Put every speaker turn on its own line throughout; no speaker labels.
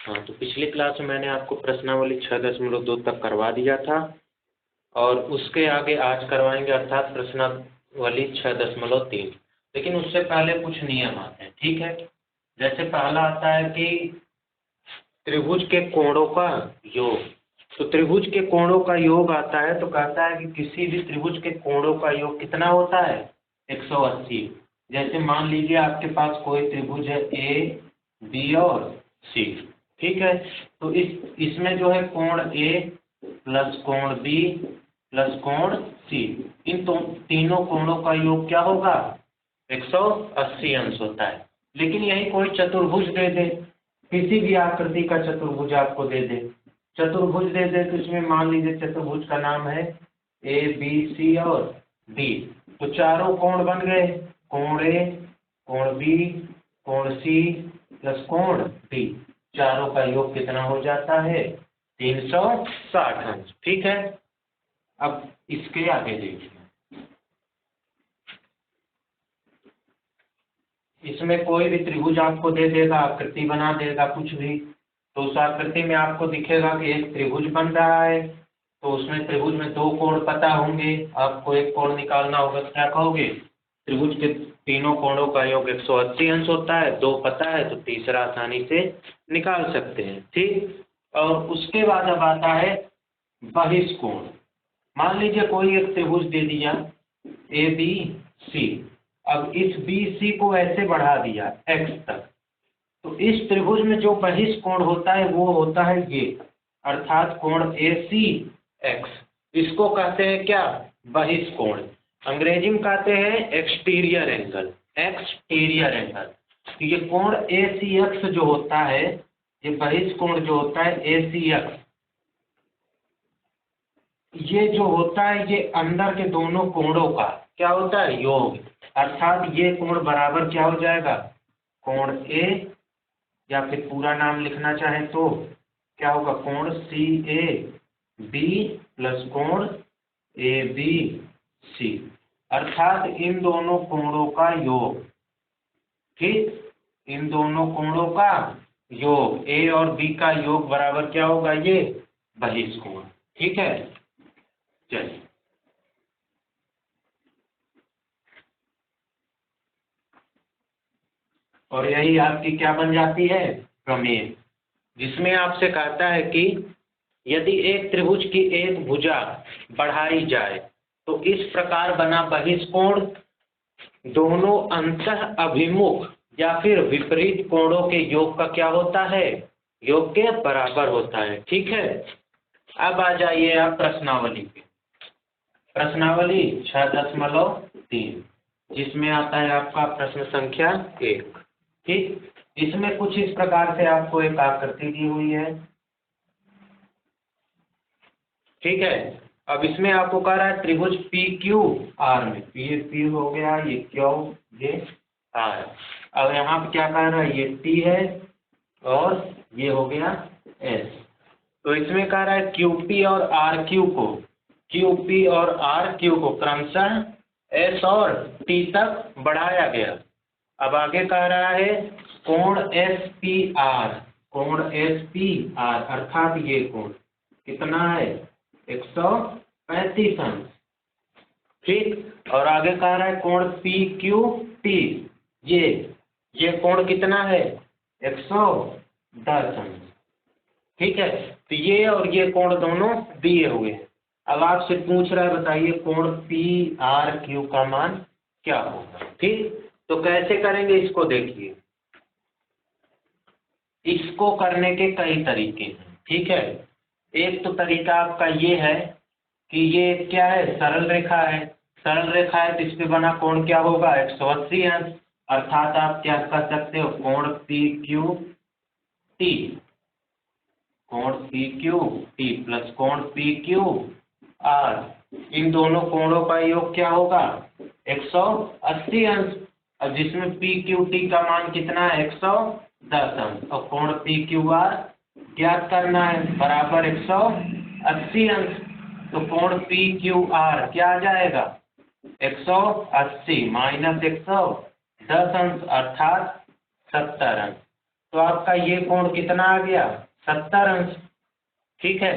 हाँ, तो पिछली क्लास में मैंने आपको प्रश्नावली 6.2 तक करवा दिया था और उसके आगे आज करवाएंगे अर्थात प्रश्नावली 6.3। लेकिन उससे पहले कुछ नियम आते हैं, ठीक है। जैसे पहला आता है कि त्रिभुज के कोणों का योग। तो त्रिभुज के कोणों का योग आता है तो कहता है कि किसी भी त्रिभुज के कोणों का योग कितना होता है, 180। जैसे मान लीजिए आपके पास कोई त्रिभुज है ए बी और सी, ठीक है। तो इसमें जो है कोण ए प्लस कोण बी प्लस कोण सी, इन तीनों कोणों का योग क्या होगा, 180 अंश होता है। लेकिन यही कोई चतुर्भुज दे दे, किसी भी आकृति का चतुर्भुज आपको दे दे, चतुर्भुज दे दे तो इसमें मान लीजिए चतुर्भुज का नाम है ए बी सी और डी। तो चारों कोण बन गए, कोण ए कोण बी कोण सी प्लस कोण डी, चारों का योग कितना हो जाता है, 360 अंश, ठीक है। अब इसके आगे देखिए, इसमें कोई भी त्रिभुज आपको दे देगा, आकृति बना देगा कुछ भी, तो उस आकृति में आपको दिखेगा कि एक त्रिभुज बन रहा है। तो उसमें त्रिभुज में दो कोण पता होंगे, आपको एक कोण निकालना होगा, क्या कहोगे, त्रिभुज के तीनों कोणों का योग 180 अंश होता है, दो पता है तो तीसरा आसानी से निकाल सकते हैं, ठीक। और उसके बाद अब आता है बहिष्कोण। मान लीजिए कोई एक त्रिभुज दे दिया ए बी सी, अब इस बी सी को ऐसे बढ़ा दिया x तक, तो इस त्रिभुज में जो बहिष्कोण होता है वो होता है ये, अर्थात कोण ए सी एक्स, इसको कहते हैं क्या, बहिष्कोण। अंग्रेजी में कहते हैं एक्सटीरियर एंगल, एक्सटीरियर एंगल। तो ये कोण ए सी एक्स जो होता है, ये बहिष्कोण जो होता है ए सी एक्स, ये जो होता है ये अंदर के दोनों कोणों का क्या होता है, योग। अर्थात ये कोण बराबर क्या हो जाएगा, कोण ए, या फिर पूरा नाम लिखना चाहे तो क्या होगा, कोण सी ए बी प्लस कोण ए बी सी, अर्थात इन दोनों कोणों का योग, ठीक। इन दोनों कोणों का योग, ए और बी का योग बराबर क्या होगा, ये बहिष्कोण, ठीक है। चलिए और यही आपकी क्या बन जाती है, प्रमेय, जिसमें आपसे कहता है कि यदि एक त्रिभुज की एक भुजा बढ़ाई जाए तो इस प्रकार बना बहिष्कोण दोनों अंतः अभिमुख या फिर विपरीत कोणों के योग का क्या होता है, योग के बराबर होता है, ठीक है। अब आ जाइए आप प्रश्नावली पे, प्रश्नावली 6.3, जिसमें आता है आपका प्रश्न संख्या 1, ठीक। इसमें कुछ इस प्रकार से आपको एक आकृति दी हुई है, ठीक है। अब इसमें आपको कह रहा है त्रिभुज पी क्यू आर में, ये पी हो गया, ये क्यू, ये आर। अब यहाँ पे क्या कह रहा है, ये टी है और ये हो गया एस। तो इसमें कह रहा है क्यूपी और आर क्यू को, क्यूपी और आर क्यू को क्रमशः एस और टी तक बढ़ाया गया। अब आगे कह रहा है कोण एस पी आर, कोण एस पी आर, अर्थात ये कोण कितना है, 135 अंश, ठीक। और आगे कह रहा है कोण पी क्यू टी, ये कोण कितना है, 110 अंश, ठीक है। तो ये और ये कोण दोनों दिए हुए हैं। अब आपसे पूछ रहा है बताइए कोण पी आर क्यू का मान क्या होगा, ठीक। तो कैसे करेंगे इसको देखिए, इसको करने के कई तरीके हैं, ठीक है। एक तो तरीका आपका ये है कि ये क्या है, सरल रेखा है, सरल रेखा है तो इस पे बना कोण क्या होगा, 180 अंश, अर्थात आप क्या कर सकते हो, कोण पी क्यू टी, कोण पी क्यू टी प्लस कोण पी क्यू आर, इन दोनों कोणों का योग क्या होगा, 180 अंश। अब जिसमें पी क्यू टी का मान कितना है, 110 अंश, और कोण पी क्यू आर ज्ञात करना है, बराबर 180 अंश। तो कोण पी क्यू आर क्या आ जाएगा, 180 माइनस 110 अंश, अर्थात 70 अंश। तो आपका ये कोण कितना आ गया 70 अंश। ठीक है,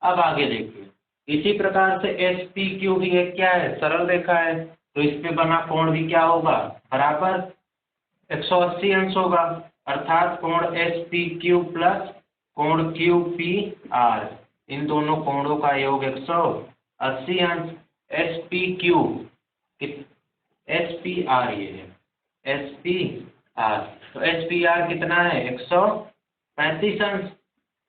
अब आगे देखिए, इसी प्रकार से SPQ भी एक क्या है, सरल रेखा है, तो इस पे बना कोण भी क्या होगा, बराबर 180 अंश होगा, अर्थात कोण SPQ प्लस कोण QPR, इन दोनों कोणों का योग 180 अंश। SPQ SPR ये है SPR, तो SPR कितना है 135 अंश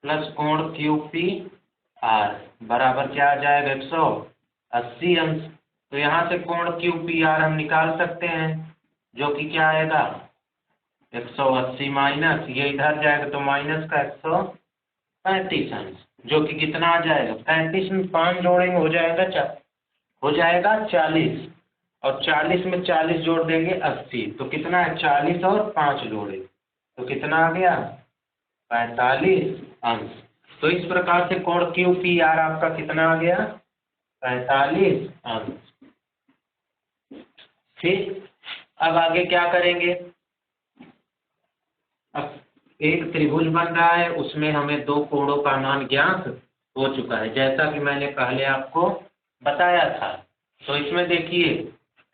प्लस कोण QPR बराबर क्या आ जाएगा 180 अंश। तो यहाँ से कोण QPR हम निकाल सकते हैं, जो कि क्या आएगा 180 माइनस ये इधर जाएगा तो माइनस का 135 अंश, जो कि कितना आ जाएगा 35 में 5 जोड़ेंगे हो जाएगा 40, और 40 में 40 जोड़ देंगे 80, तो कितना है 40 और 5 जोड़े तो कितना आ गया 45 अंश। तो इस प्रकार से कोण QPR आपका कितना आ गया 45 अंश। ठीक, अब आगे क्या करेंगे, अब एक त्रिभुज बन रहा है, उसमें हमें दो कोणों का मान ज्ञात हो चुका है, जैसा कि मैंने पहले आपको बताया था। तो इसमें देखिए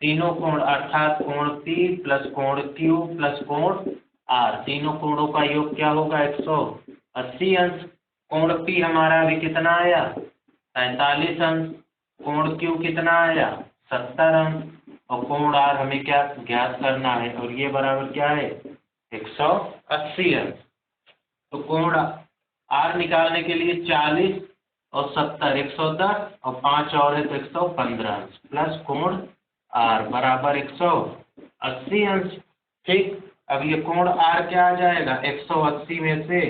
तीनों कोण अर्थात कोण P प्लस कोण Q प्लस कोण R, तीनों कोणों का योग क्या होगा 180 अंश। कोण P हमारा अभी कितना आया 45 अंश, कोण Q कितना आया 70 अंश, और कोण R हमें क्या ज्ञात करना है, और ये बराबर क्या है 180 अंश। तो कोण R निकालने के लिए 40 और 70 110 और 5 और है तो 115 अंश प्लस कोण R बराबर 180 अंश। ठीक, अब ये कोण R क्या आ जाएगा 180 में से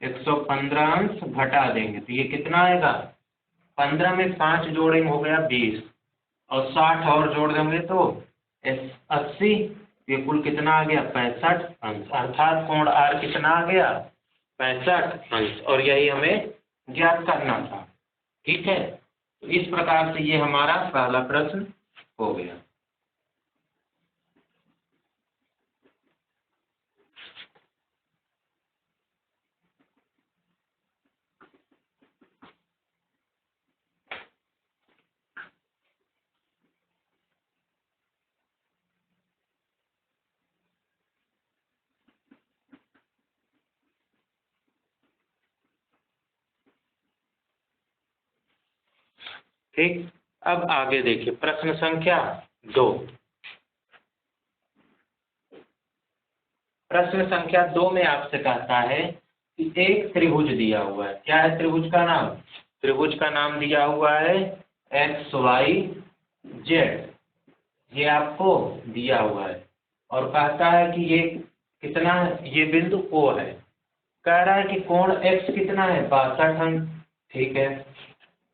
115 अंश घटा देंगे तो ये कितना आएगा 15 में 5 जोड़ेंगे हो गया 20, और 60 और जोड़ देंगे तो 80, ये कुल कितना आ गया 65 अंश, अर्थात कोण R कितना आ गया 65 अंश, और यही हमें ज्ञात करना था। ठीक है, तो इस प्रकार से ये हमारा पहला प्रश्न हो गया। ठीक, अब आगे देखिए प्रश्न संख्या 2। प्रश्न संख्या 2 में आपसे कहता है कि एक त्रिभुज दिया हुआ है, क्या है त्रिभुज का नाम, त्रिभुज का नाम दिया हुआ है XYZ, ये आपको दिया हुआ है, और कहता है कि ये कितना है, ये बिंदु O है, कह रहा है कि कोण X कितना है 62 अंश। ठीक है,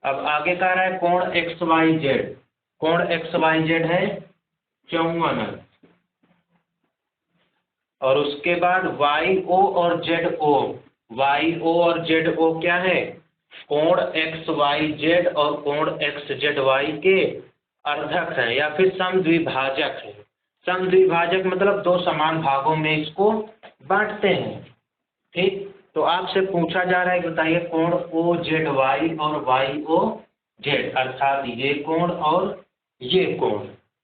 अब आगे कह रहा है कोण XYZ, कोण XYZ है 54 अंश, और उसके बाद YO और ZO, YO और ZO क्या है, कोण XYZ और कोण XZY के अर्धक है या फिर समद्विभाजक है। समद्विभाजक मतलब दो समान भागों में इसको बांटते हैं। ठीक, तो आपसे पूछा जा रहा है कि बताइए कोण OZY और YOZ अर्थात ये कोण और ये कोण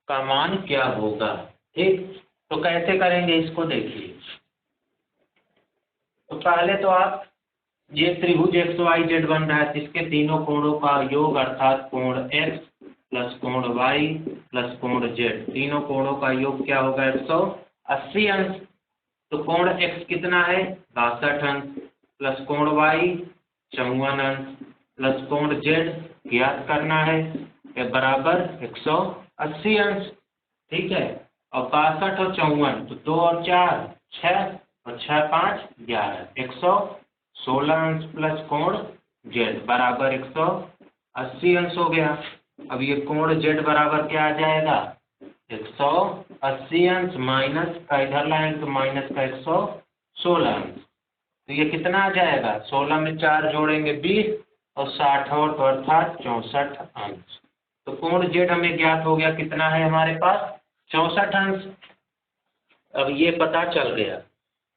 का मान क्या होगा। ठीक, तो कैसे करेंगे इसको देखिए, तो पहले तो आप ये त्रिभुज XYZ बन रहा है, इसके तीनों कोणों का योग अर्थात कोण X प्लस कोण Y प्लस कोण Z, तीनों कोणों का योग क्या होगा 180 अंश। तो कोण X कितना है 62 अंश प्लस कोण Y 54 अंश प्लस कोण Z ज्ञात करना है ये बराबर 180 अंश। ठीक है, और 62 और 54 तो 2 और 4 6 और 6 5 11 116 अंश प्लस कोण Z बराबर 180 अंश हो गया। अब ये कोण Z बराबर क्या आ जाएगा 180 अंश माइनस का इधर लाएंगे तो माइनस का 116 अंश, तो ये कितना आ जाएगा 16 में 4 जोड़ेंगे 20 और 60 और तो अर्थात 64 अंश। तो कोण Z हमें ज्ञात हो गया कितना है हमारे पास 64 अंश। अब ये पता चल गया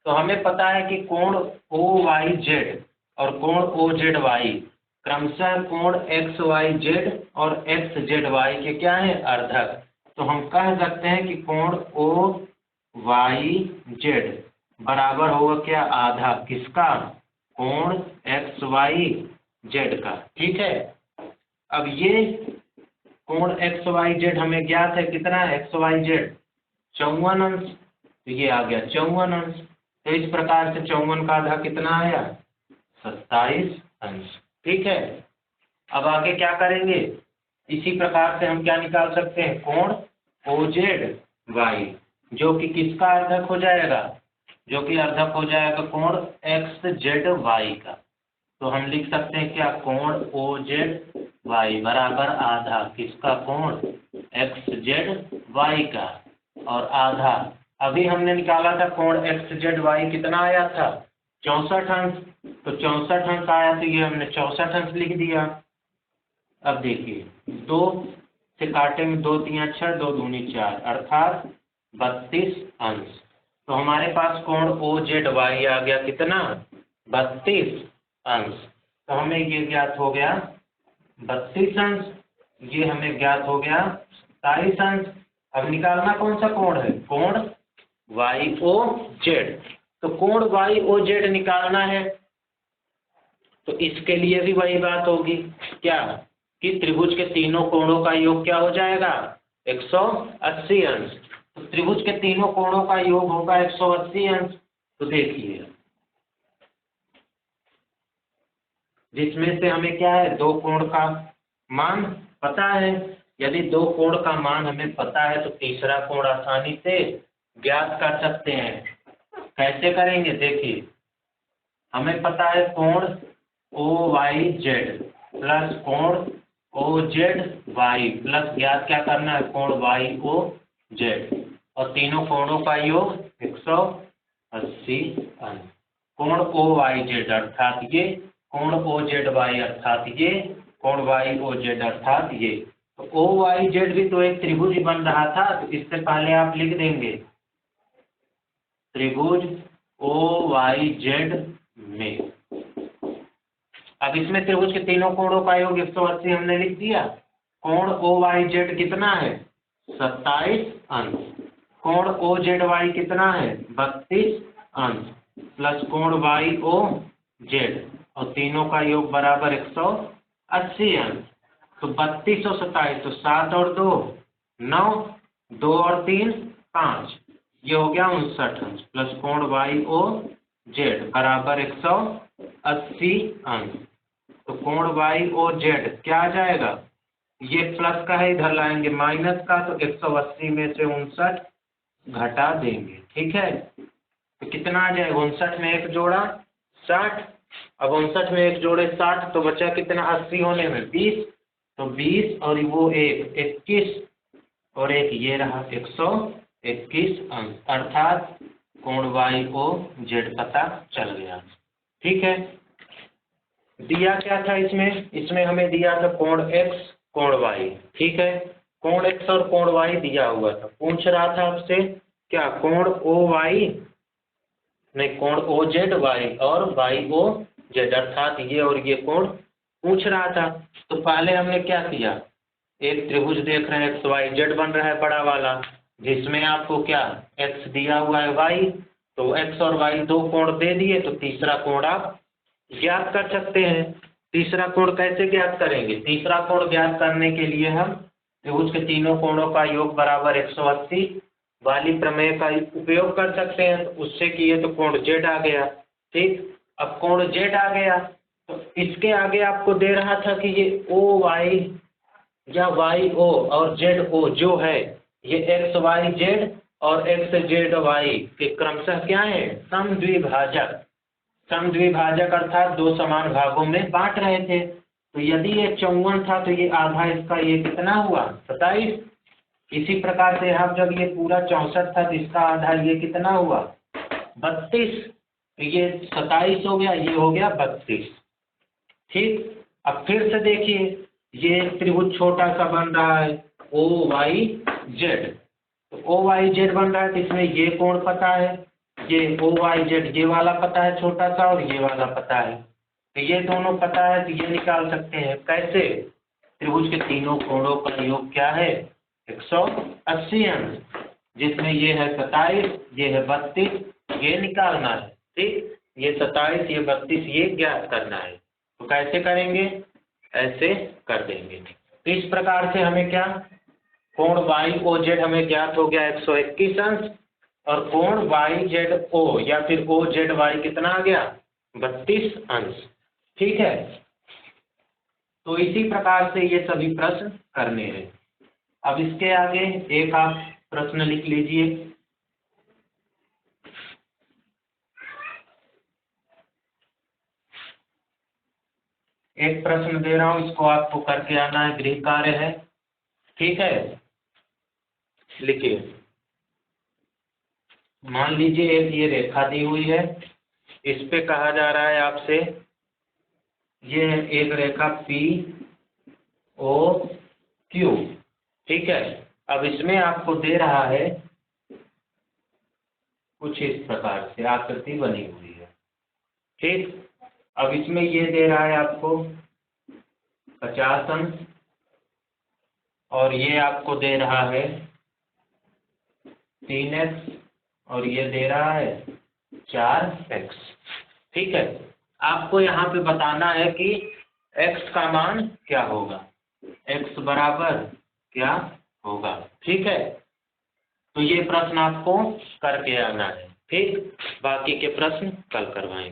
तो हमें पता है कि कोण OYZ और कोण OZY क्रमशः कोण XYZ और XZY के क्या है, अर्धक। तो हम कह सकते हैं कि कोण OYZ बराबर होगा क्या, आधा, किसका, कोण XYZ का। ठीक है, अब ये कोण XYZ हमें ज्ञात है, कितना है XYZ 54 अंश, तो ये आ गया 54 अंश। तो इस प्रकार से 54 का आधा कितना आया, 27 अंश। ठीक है, अब आगे क्या करेंगे, इसी प्रकार से हम क्या निकाल सकते हैं, कोण OZY जो कि किसका अर्धक हो जाएगा, जो कि अर्धक हो जाएगा कोण XZY का। तो हम लिख सकते हैं क्या, कोण OZY बराबर आधा, किसका, कोण XZY का, और आधा अभी हमने निकाला था कोण XZY कितना आया था, 64 अंश। तो 64 अंश आया, तो ये हमने 64 अंश लिख दिया। अब देखिए 2 से काटे में 2 3 6, 2 दूनी 4 अर्थात 32 अंश। तो हमारे पास कोण OZY आ गया कितना, 32 अंश। तो हमें ये ज्ञात हो गया 32 अंश, ये हमें ज्ञात हो गया 27 अंश। अब निकालना कौन सा कोण है, कोण YOZ। तो कोण YOZ निकालना है, तो इसके लिए भी वही बात होगी क्या, कि त्रिभुज के तीनों कोणों का योग क्या हो जाएगा, 180 अंश। तो त्रिभुज के तीनों कोणों का योग होगा 180 अंश। तो देखिए जिसमें से हमें क्या है, दो कोण का मान पता है। यदि दो कोण का मान हमें पता है तो तीसरा कोण आसानी से ज्ञात कर सकते हैं। कैसे करेंगे, देखिए हमें पता है कोण OYZ प्लस कोण OZY प्लस ज्ञात क्या करना है, कोण YOZ, और तीनों कोणों का योग 180 अंश। कोण OYZ अर्थात ये, कोण OZY अर्थात ये, कोण YOZ अर्थात ये। तो OYZ भी तो एक त्रिभुज बन रहा था, तो इससे पहले आप लिख देंगे त्रिभुज OYZ में। अब इसमें त्रिभुज के तीनों कोणों का योग 180 हमने लिख दिया। कोण OYZ कितना है, 27 अंश। कोण OZY कितना है, 32 अंश, प्लस कोण YOZ, और तीनों का योग बराबर 180 अंश। तो 32 और 27, तो 7 और 2 9, 2 और 3 5, ये हो गया 59 अंश, प्लस कोण YOZ बराबर 180 अंश। तो कोण YOZ क्या आ जाएगा, ये प्लस का है, इधर लाएंगे माइनस का, तो 180 में से 59 घटा देंगे। ठीक है, तो कितना आ जाएगा, 59 में एक जोड़ा 60। अब 59 में एक जोड़े 60, तो बचा कितना, 80 होने में 20, तो 20 और वो एक 21, और एक ये रहा 121 अंश, अर्थात कोण YOZ पता चल गया। ठीक है, दिया क्या था इसमें, इसमें हमें दिया था कोण X कोण Y। ठीक है, कोण X और कोण Y दिया हुआ था, पूछ रहा था आपसे क्या, कोण OY नहीं, कोण OZY और YOZ अर्थात ये और ये कोण पूछ रहा था। तो पहले हमने क्या किया, एक त्रिभुज देख रहे हैं XYZ बन रहा है बड़ा वाला, जिसमें आपको क्या X दिया हुआ है Y, तो X और Y दो कोण दे दिए, तो तीसरा कोण आप ज्ञात कर सकते हैं। तीसरा कोण कैसे ज्ञात करेंगे, तीसरा कोण ज्ञात करने के लिए हम त्रिभुज के तीनों कोणों का योग बराबर 180 वाली प्रमेय का उपयोग कर सकते हैं। तो उससे किए तो कोण Z आ गया। ठीक, अब कोण Z आ गया, तो इसके आगे आपको दे रहा था कि ये OY या YO और ZO जो है, ये XYZ और XZY के क्रमशः क्या है, समद्विभाजक। समद्विभाजक अर्थात दो समान भागों में बांट रहे थे। तो यदि ये 54 था, तो ये आधा इसका ये कितना हुआ, 27। इसी प्रकार से यहाँ जब ये पूरा 64 था, तो इसका आधा ये कितना हुआ, 32। ये 27 हो गया, ये हो गया 32। ठीक, अब फिर से देखिए, ये त्रिभुज छोटा सा बन रहा है OYZ। तो OYZ बन रहा है, तो इसमें ये कोण पता है, ये OYZ ये वाला पता है छोटा सा और ये वाला पता है, तो ये दोनों पता है तो ये निकाल सकते हैं। कैसे? त्रिभुज के तीनों कोणों का योग क्या है? 180 अंश, जिसमें ये है 27, ये है 32, ये निकालना है। ठीक, ये 27, ये 32, ये ज्ञात करना है। तो कैसे करेंगे? ऐसे कर देंगे। तो इस प्रकार से हमें क्या, कोण YOZ हमें ज्ञात हो गया 121 अंश, और कोण YZO या फिर OZY कितना आ गया? 32 अंश। ठीक है, तो इसी प्रकार से ये सभी प्रश्न करने हैं। अब इसके आगे एक आप प्रश्न लिख लीजिए। एक प्रश्न दे रहा हूं, इसको आपको करके आना है, गृह कार्य है। ठीक है, लिखिए। मान लीजिए एक ये रेखा दी हुई है, इस पे कहा जा रहा है आपसे, ये है एक रेखा POQ। ठीक है, अब इसमें आपको दे रहा है कुछ इस प्रकार से आकृति बनी हुई है। ठीक, अब इसमें ये दे रहा है आपको 50 अंश, और ये आपको दे रहा है 3x, और ये दे रहा है 4x। ठीक है, आपको यहाँ पे बताना है कि x का मान क्या होगा, x बराबर क्या होगा। ठीक है, तो ये प्रश्न आपको करके आना है। ठीक, बाकी के प्रश्न कल करवाएंगे।